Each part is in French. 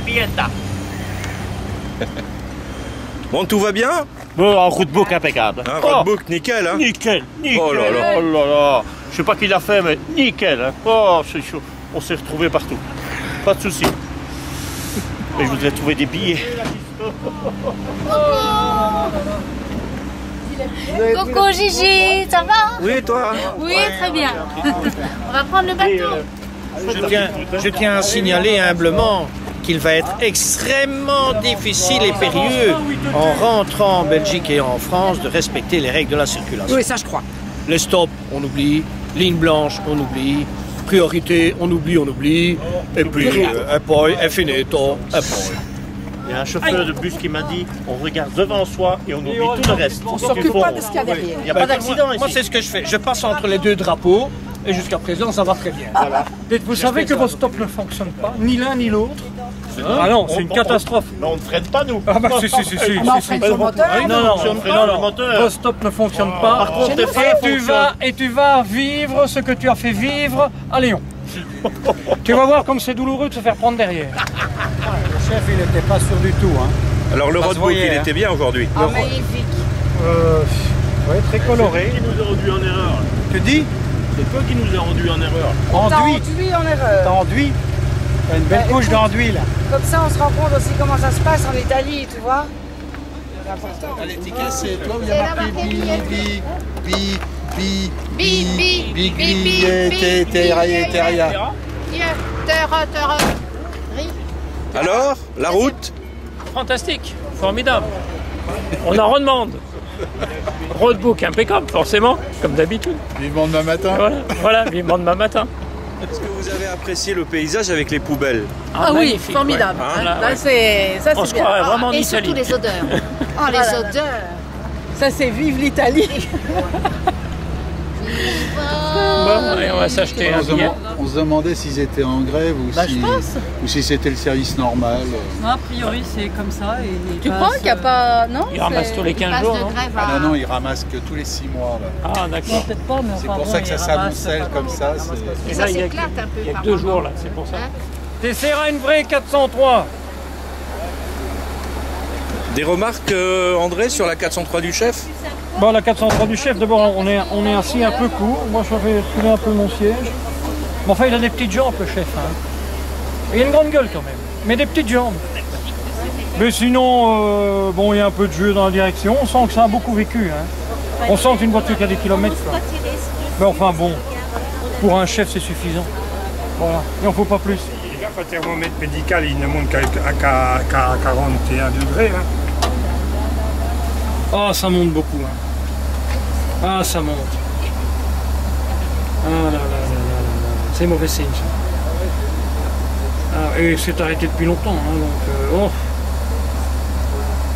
bieta. Bon, tout va bien? Bon, un roadbook impeccable. Un roadbook, nickel, hein? Nickel, nickel. Oh là là. Oh là là. Je sais pas qui l'a fait, mais nickel. Hein. Oh, c'est chaud. On s'est retrouvés partout. Pas de soucis. Mais je voudrais trouver des billets. Coucou Gigi, ça va? Oui, toi? Oui, très bien. On va prendre le bateau. Je tiens à signaler humblement qu'il va être extrêmement difficile et périlleux en rentrant en Belgique et en France de respecter les règles de la circulation. Oui, ça je crois. Les stops, on oublie. Ligne blanche, on oublie. Priorité, on oublie. Et puis, un poi, un finito, un poi. Il y a un chauffeur de bus qui m'a dit on regarde devant soi et on oublie tout le reste. On s'occupe pas de ce qu'il y a derrière. Il n'y a pas d'accident ici. Moi, c'est ce que je fais. Je passe entre les deux drapeaux et jusqu'à présent, ça va très bien. Voilà. Vous savez que vos stops ne fonctionnent pas, ni l'un ni l'autre. Ah non, c'est une catastrophe. Mais on ne freine pas nous. Ah bah si. On freine sur le moteur. On freine le moteur. Vos stops ne fonctionnent pas. Par contre, tes freins Et tu vas vivre ce que tu as fait vivre à Lyon. Tu vas voir comme c'est douloureux de se faire prendre derrière. Le chef, il n'était pas sûr du tout. Hein. Alors, le Ça se roadbook, voyait, il hein. était bien aujourd'hui. Ah, magnifique. Ouais, très coloré. qui nous a rendu en erreur. Tu dis? C'est toi qui nous a rendu en erreur. T'as Enduit. enduit en erreur. T'as enduit. T'as une belle couche d'enduit là. Comme ça, on se rend compte aussi comment ça se passe en Italie, tu vois. C'est important. À l'étiquette, c'est toi où il y a marqué Alors, la route? Fantastique, formidable. On en redemande. Roadbook impeccable, forcément, comme d'habitude. Vivement demain matin. Voilà, vivement demain matin. Est-ce que vous avez apprécié le paysage avec les poubelles? Ah oui, magnifique, formidable. ouais. Hein. Là, Là, ouais. ça, On c'est se bien. croirait vraiment en Et Italie. surtout les odeurs. Oh, les odeurs. Ça, c'est vive l'Italie. Bon, allez, on va s'acheter un billet. On se demandait s'ils étaient en grève ou si c'était le service normal. Non, a priori, c'est comme ça. Et Tu crois qu'il n'y a pas... Non, Ils ramassent tous les 15 jours, non? Ah non, ils ramassent que tous les 6 mois. Là. Ah, d'accord. Peut-être pas, mais C'est enfin pour bon, ça que ils ça ramassent s'amoncelle pas comme mal. ça. Et ça là, il y a s'éclate un peu. il y a par que 2 moment. jours, là, c'est pour ça. T'essaieras une vraie 403. Des remarques, André, sur la 403 du chef? Bon, la 403 du chef, d'abord, on est assis un peu court. Moi, je vais reculer un peu mon siège. Mais enfin, il a des petites jambes, le chef. Hein. Il a une grande gueule, quand même. Mais des petites jambes. Mais sinon, bon, il y a un peu de jeu dans la direction. On sent que ça a beaucoup vécu. Hein. On sent qu'une voiture qui a des kilomètres. Quoi. Mais enfin, bon, pour un chef, c'est suffisant. Voilà. Il n'en faut pas plus. Les gars, le thermomètre médical, il ne monte qu'à 41 degrés. Hein. Ah, ça monte beaucoup. Hein. Ah, ça monte. Ah là là là là là. C'est mauvais signe, ça. Ah, et c'est arrêté depuis longtemps, hein, donc...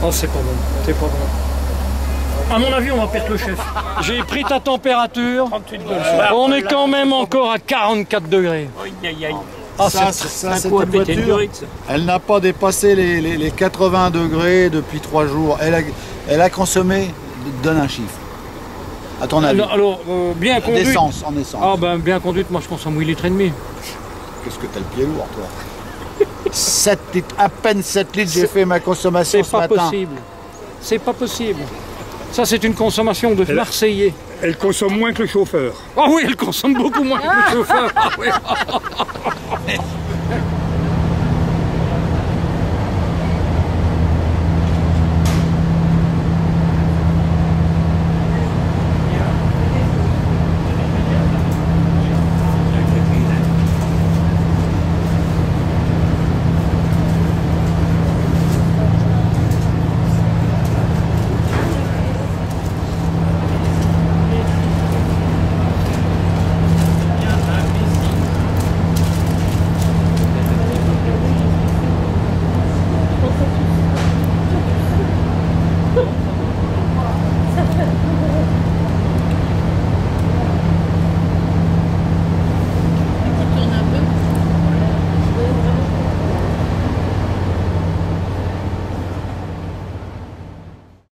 Oh, c'est pas bon. C'est pas bon. À mon avis, on va perdre le chef. J'ai pris ta température. 38 degrés. On est quand même encore à 44 degrés. Aïe, aïe, aïe. Ah, Ça, Un cette coup à péter une voiture, durite, ça. elle n'a pas dépassé les 80 degrés depuis 3 jours. Elle a consommé, donne un chiffre. À ton avis? Alors, bien conduite. D'essence, en essence. Ah ben, bien conduite, moi je consomme 8 litres et demi. Qu'est-ce que t'as le pied lourd, toi? 7 litres, à peine 7 litres, j'ai fait ma consommation C'est ce pas matin. possible. C'est pas possible. Ça, c'est une consommation de Marseillais. Elle consomme moins que le chauffeur. Ah oui, elle consomme beaucoup moins que le chauffeur. Ah oui.